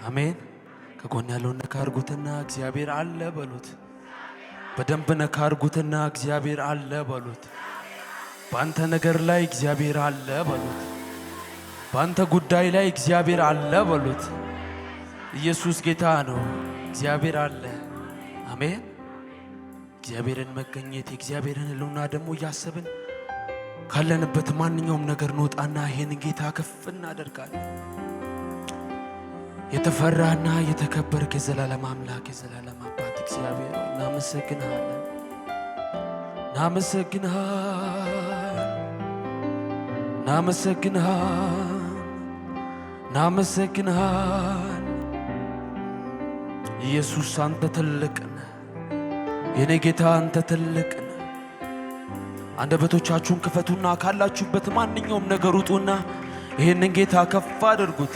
አሜን። ከጎን ያለውን ነካ አርጉትና እግዚአብሔር አለ በሉት። በደንብ ነካ አርጉትና እግዚአብሔር አለ በሉት። ባንተ ነገር ላይ እግዚአብሔር አለ በሉት። ባንተ ጉዳይ ላይ እግዚአብሔር አለ በሉት። ኢየሱስ ጌታ ነው። እግዚአብሔር አለ። አሜን። እግዚአብሔርን መገኘት የእግዚአብሔርን ሕልውና ደግሞ እያሰብን ካለንበት ማንኛውም ነገር እንወጣና ይሄን ጌታ ከፍ እናደርጋለን። የተፈራና የተከበርክ የዘላለም አምላክ የዘላለም አባት እግዚአብሔር እናመሰግናለን። እናመሰግናለን። ኢየሱስ አንተ ትልቅ ነህ። የኔ ጌታ አንተ ትልቅ ነህ። አንደበቶቻችሁን ክፈቱና ካላችሁበት ማንኛውም ነገር ውጡና ይሄንን ጌታ ከፍ አድርጉት።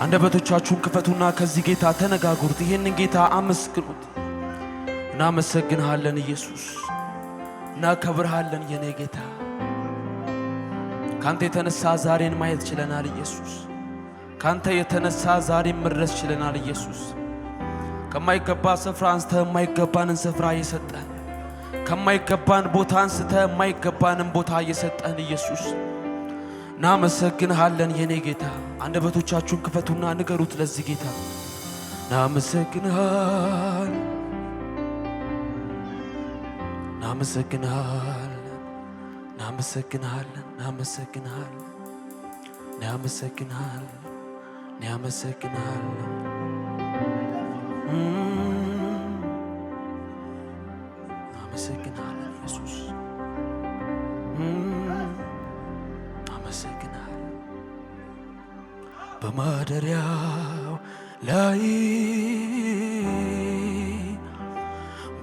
አንደበቶቻችሁን ክፈቱና ከዚህ ጌታ ተነጋገሩት። ይሄንን ጌታ አመስግኑት። እናመሰግንሃለን ኢየሱስ፣ እናከብርሃለን የኔ ጌታ። ካንተ የተነሳ ዛሬን ማየት ችለናል ኢየሱስ። ካንተ የተነሳ ዛሬን መድረስ ችለናል ኢየሱስ። ከማይገባ ስፍራ አንስተህ የማይገባንን ስፍራ እየሰጠን፣ ከማይገባን ቦታ አንስተህ የማይገባንን ቦታ እየሰጠን ኢየሱስ እናመሰግንሃለን የኔ ጌታ። አንደበቶቻችሁን ክፈቱና ንገሩት ለዚህ ጌታ እናመሰግንሃለን። ኢየሱስ በማደሪያው ላይ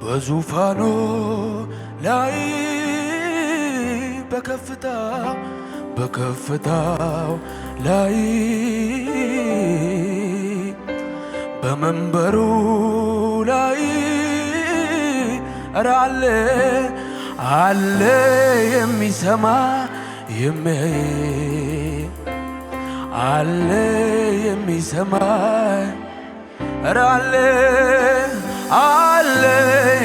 በዙፋኑ ላይ በከፍታው ላይ በመንበሩ ላይ አለ የሚሰማ የሚያይ አለ የሚሰማ አለ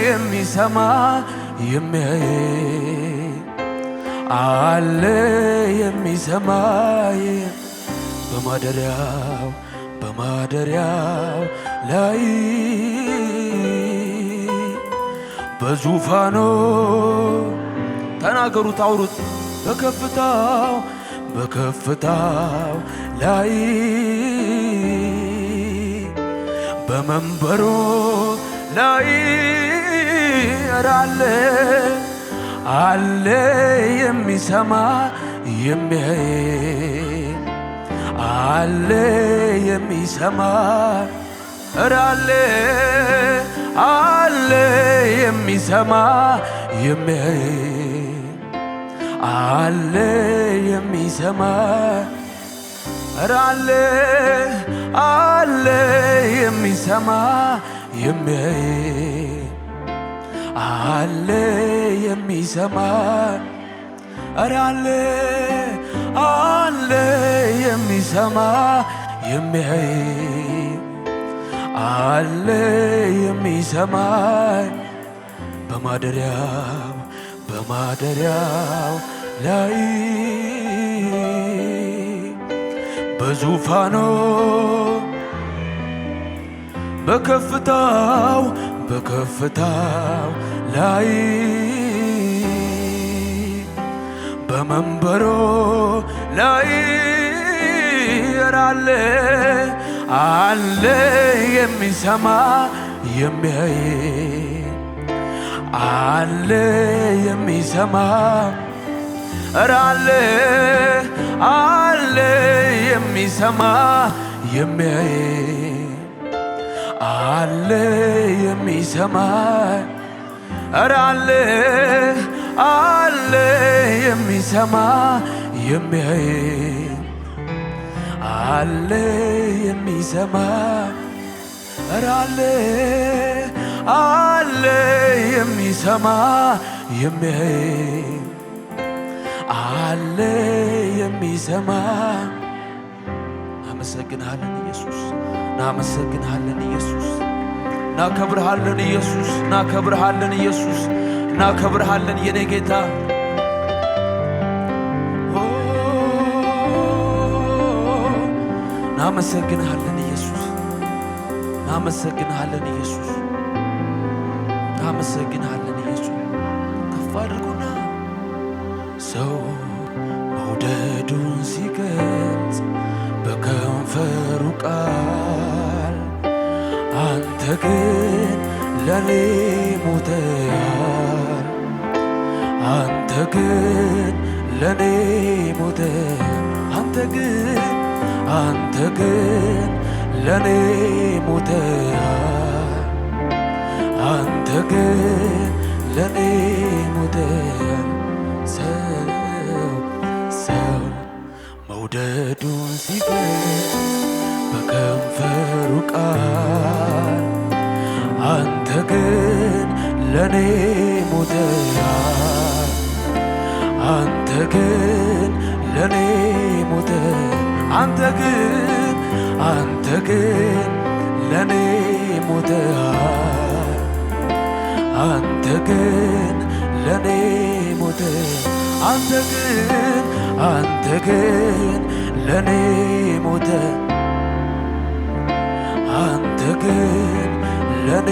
የሚሰማ የሚያይ አለ የሚሰማ በማደሪያው ላይ በዙፋኑ ተናገሩት አውሩት በከፍታው ላይ በመንበሩ ላይ አለ የሚሰማ የሚያይ አለ የሚሰማ አለ የሚሰማ የሚያይ አለ የሚሰማ አለ የሚሰማ የሚያይ አለ የሚሰማ አለ የሚሰማ የሚያይ አለ የሚሰማ በማደሪያው ላይ በዙፋኑ በከፍታው ላይ በመንበሩ ላይ አለ የሚሰማ የሚያይ አለ የሚሰማ አለ የሚሰማ የሚያይ አለ የሚሰማ አለ የሚሰማ የሚያይ አለ የሚሰማ አለ የሚሰማ የሚያይ አለ የሚሰማ እናመሰግንሃለን ኢየሱስ፣ እናመሰግንሃለን ኢየሱስ፣ እናከብርሃለን ኢየሱስ፣ እናከብርሃለን ኢየሱስ፣ እናከብርሃለን የኔ ጌታ። እናመሰግንሃለን ኢየሱስ፣ እናመሰግንሃለን ኢየሱስ፣ እናመሰግንሃለን ኢየሱስ። ከፍ አድርጉና ሰው መውደዱን ሲገልጽ በከንፈሩ ቃል አንተ ግን ለኔ ሞተሃል፣ አንተ ግን ለኔ ሞተሃል፣ አንተ ግን ለኔ ሞተሃል፣ አንተ ግን ለኔ ሞተሃል። ሰው መውደዱን ሲገልጽ በከንፈሩ ቃል አንተ ግን ለኔ ሞተሃል፣ አንተ ግን ለኔ ሞተሃል፣ አንተ ግን ለኔ ሞተሃል፣ አንተ ግን ለኔ ሞተሃል፣ አንተ ግን ለኔ ሞተሃል፣ አንተ ግን ለኔ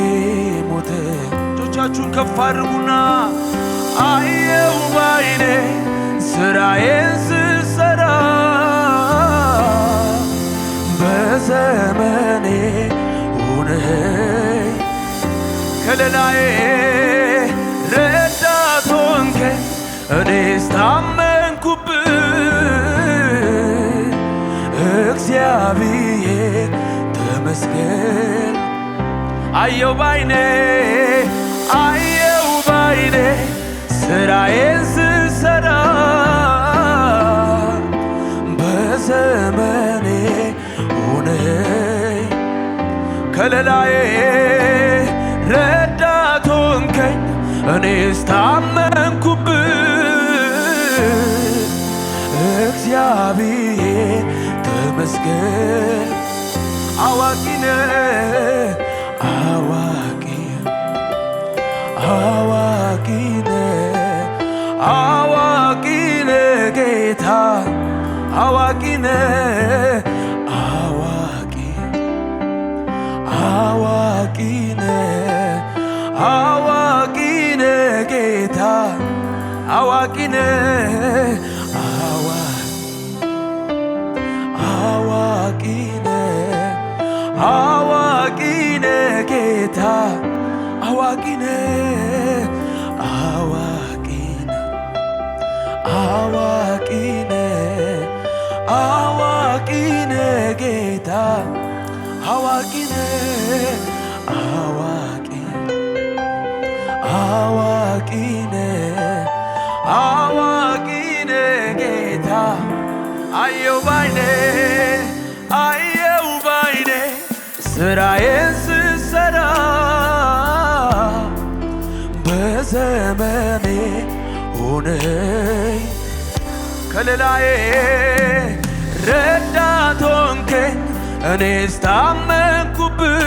ሞተሃል። እጆቻችሁን ከፍ አድርጉና አየው ባይኔ ስራዬን ስሰራ በዘመኔ ሆነኸኝ ከለላዬ ረዳት ሆንከኝ እኔስ ታመንኩብህ እግዚአብሔር ተመስገን። አየው ባይኔ ስራዬን ስሰራ በዘመኔ ሆነኸኝ ከለላዬ ረዳት ሆንከኝ እኔስ ታመንኩብህ እግዚአብሔር ተመስገን። አዋቂ ነህ አዋቂ ነህ ጌታ አዋቂ ነህ አዋቂ ነህ ጌታ አዋቂ ነህ አዋቂ ነህ ጌታ አዋቂ ነህ አዋቂ ነህ ጌታ አዋቂ ነህ አዋቂ ነህ ጌታ አየው ባይኔ ስራዬን ስሰራ በዘመኔ ሆነኸኝ ከለላዬ ረዳት ሆንከኝ እኔስ ታመንኩብህ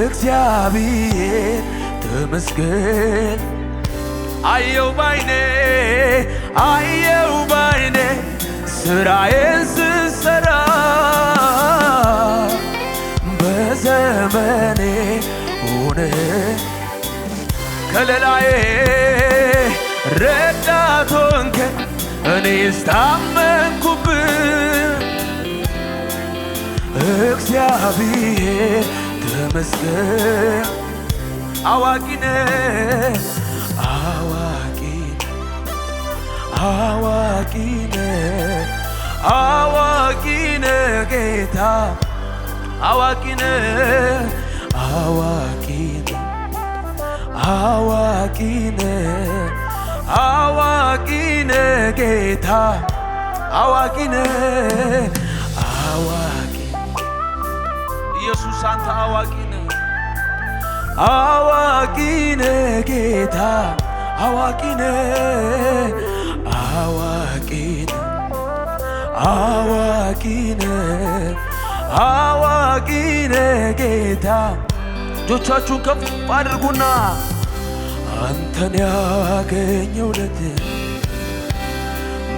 እግዚአብሔር ተመስገን። አየው ባይኔ ስራዬን ስሰራ በዘመኔ ሆነኸኝ ከለላዬ ረዳት ሆንከኝ እኔስ ታመንኩብህ እግዚአብሔር ተመስገን። አዋቂ ነህ አዋቂ ነህ ጌታ አዋቂ ነህ አዋቂ ነህ ጌታ አዋቂ ነህ ኢየሱስ አንተ አዋቂ ነህ ጌታ አዋቂ ነህ አዋቂነ አዋቂነ ጌታ እጆቻችሁን ከፍ አድርጉና አንተን ያገኘሁለት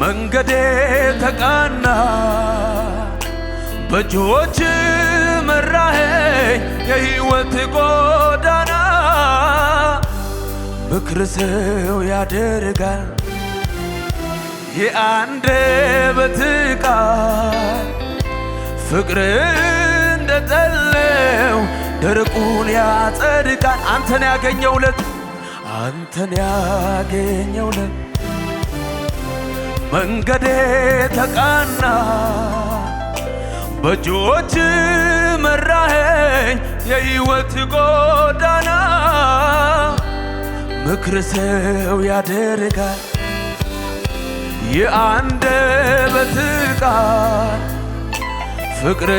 መንገዴ ተቃና በእጆች መራኸኝ የሕይወት ጎዳና ምክር ሰው ያደርጋል የአንደበት ቃል ፍቅር እንደጠለው ደረቁን ያጸድቃል አንተን ያገኘሁለት መንገዴ ተቃና በእጆች መራኸኝ የሕይወት ጎዳና ምክር ሰው ያደርጋል የአንደበት ቃል ፍቅር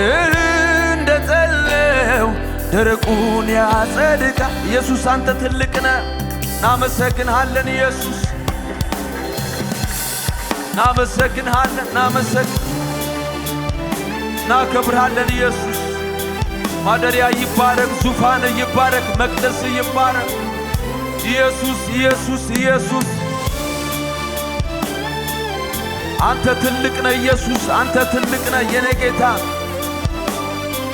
እንደጠለው ደረቁን ያጸድቃል ኢየሱስ አንተ ትልቅ ነህ እናመሰግንሃለን ኢየሱስ እናመሰግንሃለን እናከብርሃለን ኢየሱስ ማደሪያ ይባረክ ዙፋን ይባረክ መቅደስ ይባረክ ኢየሱስ አንተ ትልቅ ነህ ኢየሱስ አንተ ትልቅ ነህ የኔ ጌታ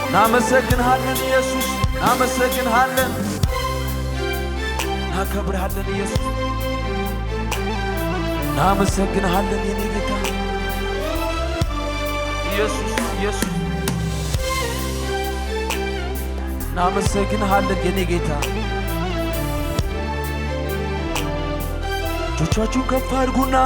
እናመሰግንሃለን ኢየሱስ እናመሰግንሃለን እናከብርሃለን ኢየሱስ እናመሰግንሃለን የኔ ጌታ ኢየሱስ እናመሰግንሃለን የኔ ጌታ እጆቻችሁን ከፍ አድርጉና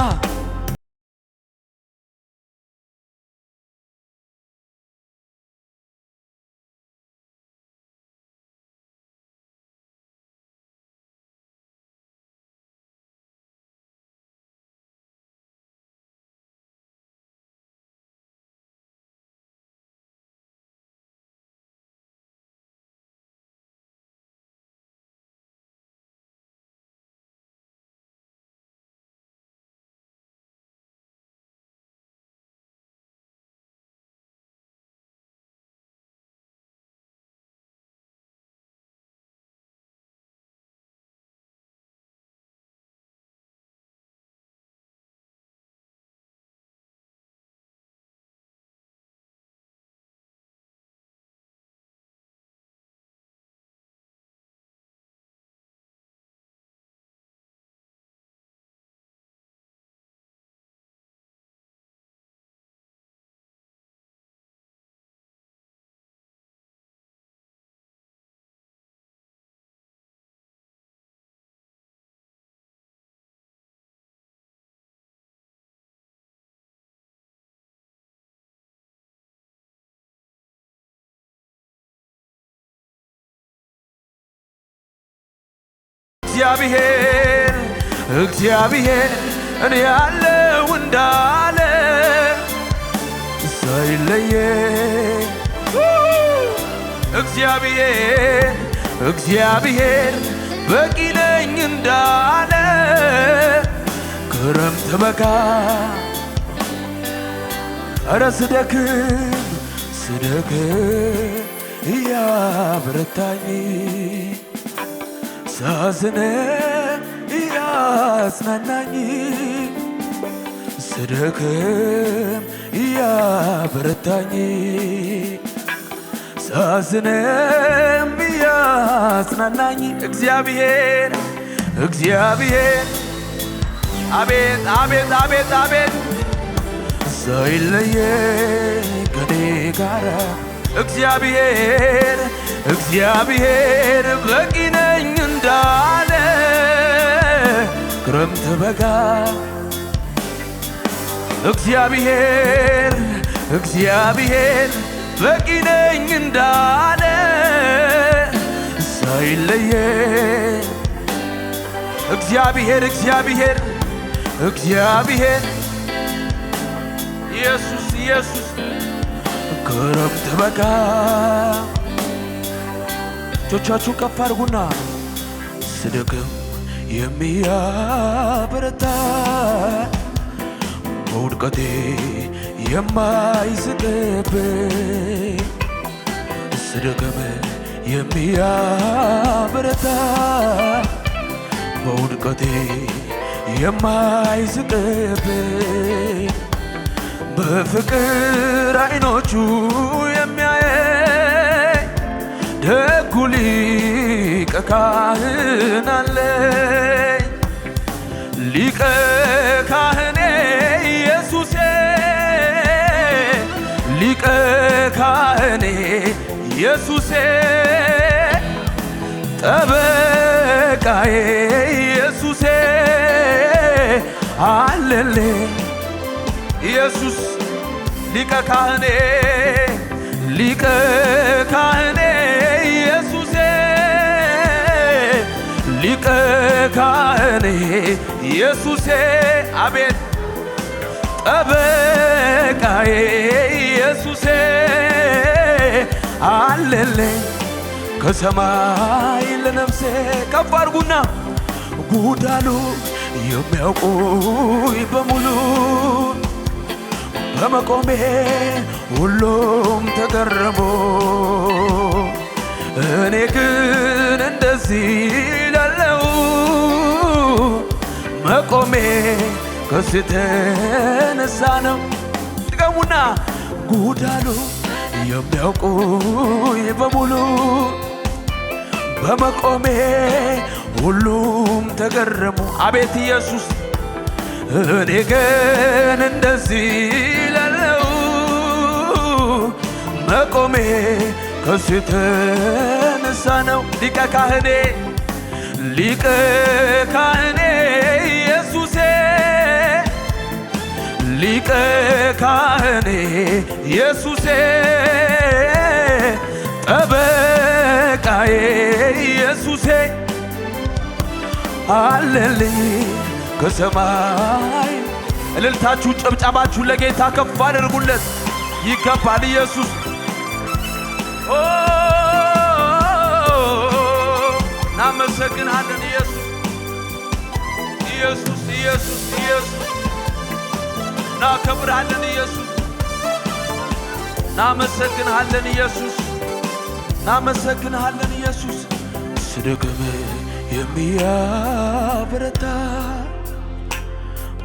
እግዚአብሔር እኔ ያለው እንዳለ ሳይለየ እግዚአብሔር በቂ ነኝ እንዳለ ክረምት በጋ ኧረ ስደክም እያበረታኝ ሳዝን እያጽናናኝ ስደክም እያበረታኝ ሳዝንም እያጽናናኝ እግዚአብሔር አቤት ሳይለየ ከኔ ጋራ እግዚአብሔር በቂ ነኝ እንዳለ ክረምት በጋ እግዚአብሔር በቂ ነኝ እንዳለ ሳይለየ እግዚአብሔር ኢየሱስ ክረምት በጋ እጆቻችሁን ከፍ አድርጉና ስደክም የሚያበረታ በውድቀቴ የማይዝቅብኝ ስደክም የሚያበረታ በውድቀቴ የማይዝቅብኝ በፍቅር አይኖቹ የሚያየኝ ደጉ ሊቀ ካህን አለኝ። ሊቀ ካህኔ ኢየሱሴ ሊቀ ካህኔ ኢየሱሴ ጠበቃዬ ኢየሱሴ አለልኝ። ኢየሱስ ሊቀ ካህኔ ሊቀ ካህኔ ኢየሱሴ ሊቀ ካህኔ ኢየሱሴ አቤት ጠበቃዬ ኢየሱሴ አለልኝ ከሰማይ ለነፍሴ ከፍ አድርጉና ጉዳሉ የሚያውቁኝ በሙሉ በመቆሜ ሁሉም ተገረሙ። እኔ ግን እንደዚህ ላለው መቆሜ ከዚህ የተነሳ ነው። ድገሙና ጉዳሉ የሚያውቁኝ በሙሉ በመቆሜ ሁሉም ተገረሙ። አቤት ኢየሱስ እኔ ግን እንደዚህ ላለው መቆሜ ከዚህ የተነሳ ነው። ሊቀ ካህኔ ሊቀ ካህኔ ኢየሱሴ ሊቀ ካህኔ ኢየሱሴ ጠበቃዬ ኢየሱሴ አለልኝ ከሰማይ። እልልታችሁ ጭብጨባችሁ ለጌታ ከፍ አድርጉለት። ይገባል ኢየሱስ እናመሰግንሃለን ኢየሱስ ኢየሱስ ኢየሱስ ኢየሱስ እናከብርሃለን ኢየሱስ እናመሰግንሃለን ኢየሱስ እናመሰግንሃለን ኢየሱስ ስደክም የሚያበረታ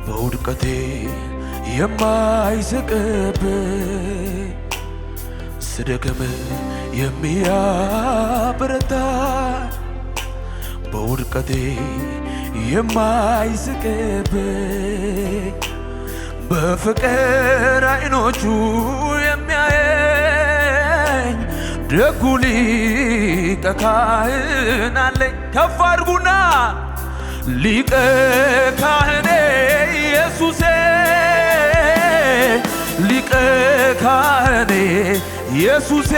በውድቀቴ የማይዝቅብኝ ስደክም የሚያበረታ በውድቀቴ የማይዝቅብኝ በፍቅር አይኖቹ የሚያየኝ ደጉ ሊቀ ካህን አለኝ። ከፍ አድርጉና ሊቀ ካህኔ ኢየሱሴ ሊቀ ካህኔ ኢየሱሴ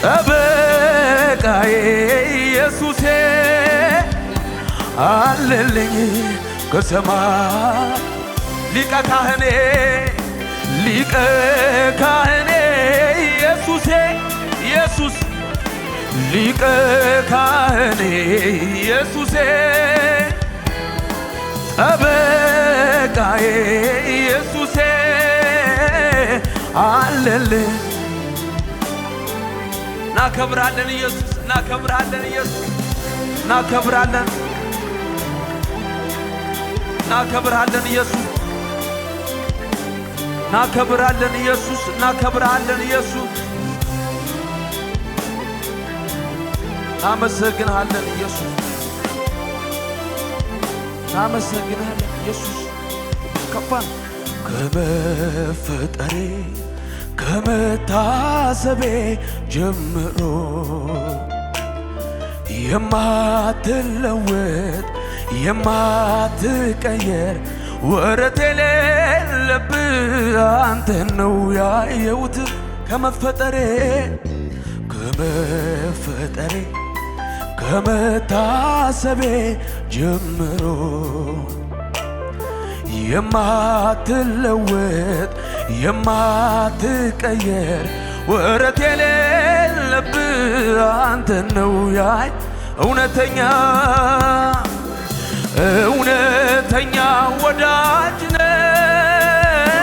ጠበቃዬ ኢየሱሴ አለልኝ ከሰማይ ሊቀ ካህኔ ሊቀ ካህኔ ኢየሱሴ ኢየሱስ ሊቀ ካህኔ ኢየሱሴ ጠበቃዬ ኢየሱሴ አለልኝ። እናከብራለን ኢየሱስ እናከብራለን ኢየሱስ እናከብራለን እናከብራለን ኢየሱስ እናከብራለን ኢየሱስ እናከብራለን ኢየሱስ እናመሰግንሃለን ኢየሱስ እናመሰግንሃለን ኢየሱስ ከፋን ከመፈጠሬ ከመታሰቤ ጀምሮ የማትለወጥ የማትቀየር ወረት የሌለብህ አንተን ነው ያየሁት ከመፈጠሬ ከመታሰቤ ጀምሮ የማትለወጥ የማትቀየር ወረት የሌለብህ አንተን ነው ያይ እውነተኛ ወዳጅ ነህ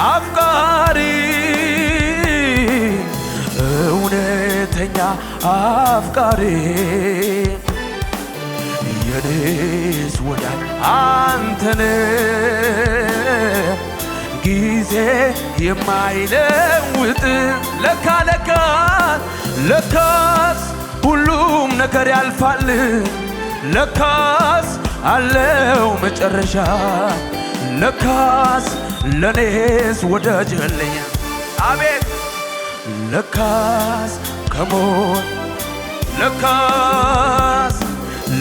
አፍቃሪ እውነተኛ አፍቃሪ የኔስ ወዳጅ አንተነ ጊዜ የማይለውጥ ለካስ ሁሉም ነገር ያልፋል ለካስ አለው መጨረሻ ለካስ ለኔስ ወዳጅ አለኝ አቤት ለካስ ከሞት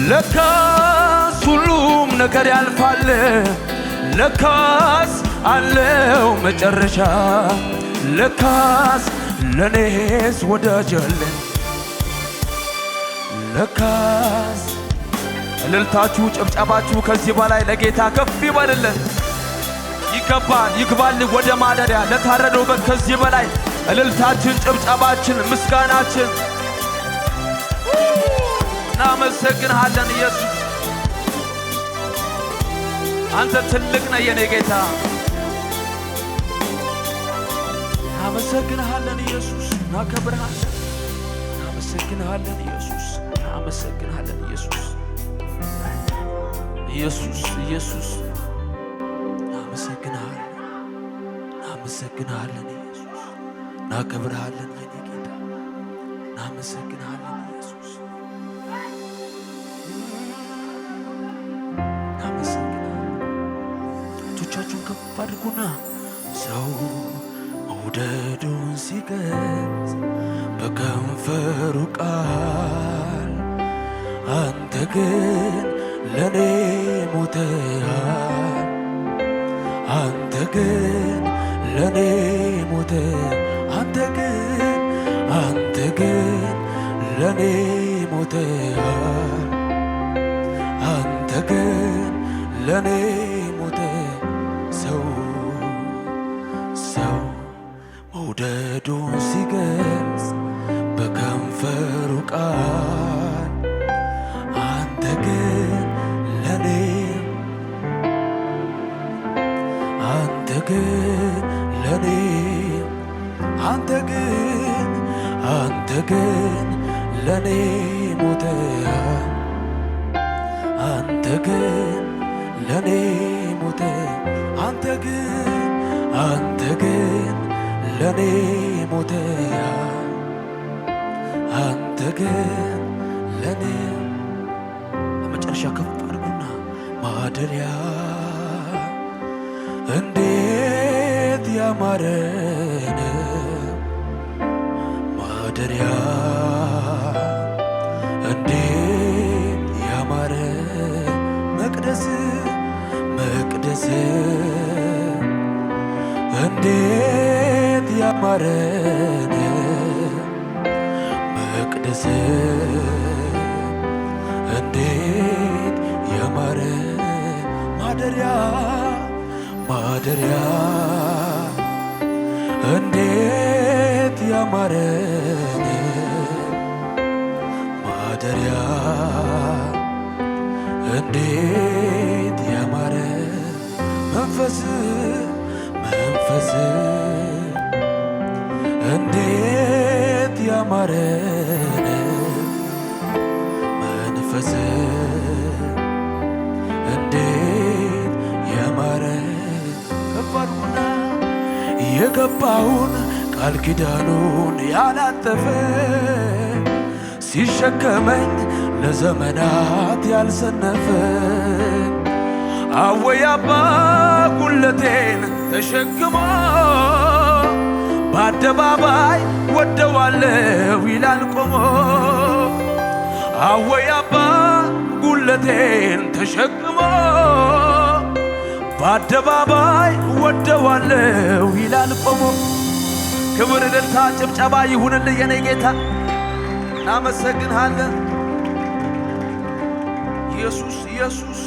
ለካስ ሁሉም ነገር ያልፋል ለካስ አለው መጨረሻ ለካስ ለኔስ ወዳጅ አለኝ ለካስ እልልታችሁ ጭብጨባችሁ ከዚህ በላይ ለጌታ ከፍ ይበልልን ይግባል ወደ ማደሪያ ለታረደው በግ ከዚህ በላይ እልልታችን ጭብጨባችን ምስጋናችን እናመሰግንሃለን ኢየሱስ አንተ ትልቅ ነህ የኔ ጌታ እናመሰግንሃለን ኢየሱስ እናከብርሃለን እናመሰግንሃለን ኢየሱስ እናመሰግንሃለን ኢየሱስ እናመሰግንሃለን ኢየሱስ እናከብርሃለን የኔ ጌታ እናመሰግንሃለን ኢየሱስ እናመሰግንሃለን እጆቻችሁን ከፍ አድርጉና ሰው መውደዱን ሲገልጽ በከንፈሩ ቃል አንተ ግን ለኔ ሞተሃል አንተ ግን ለኔ ሞተ አንተ ግን ለኔ ሞተሃል አንተ ግን ለኔ ሞተ ሰው መውደዱን ሲገልጽ በከንፈሩ ቃል አንተ ግን ለኔ ሞተሃል አንተ ግን ለኔ ሞተ አንተ ግን ለኔ ሞተሃል አንተ ግን ለኔ መጨረሻ ከፍ አድርጉና ማደሪያ እንዴት ያማረን ማደሪያ እንዴት ያማረ መቅደስ እንዴት ያማረን መቅደስ እንዴት ያማረ ማደሪያ እንዴት ያማረን ማደሪያ እንዴት ያማረ መንፈስ እንዴት ያማረን መንፈስ እንዴት ያማረ ከፍ አድርጉና የገባውን ቃል ኪዳኑን ያላጠፈ ሲሸከመኝ ለዘመናት ያልሰነፈ አወያባ ጉለቴን ተሸክሞ በአደባባይ ወደዋለው ይላል ቆሞ አወያባ ጉለቴን ተሸክሞ በአደባባይ ወደዋለው ይላል ቆሞ ክብር እልልታ ጭብጨባ ይሁንልህ የኔ ጌታ እናመሰግንሃለን ኢየሱስ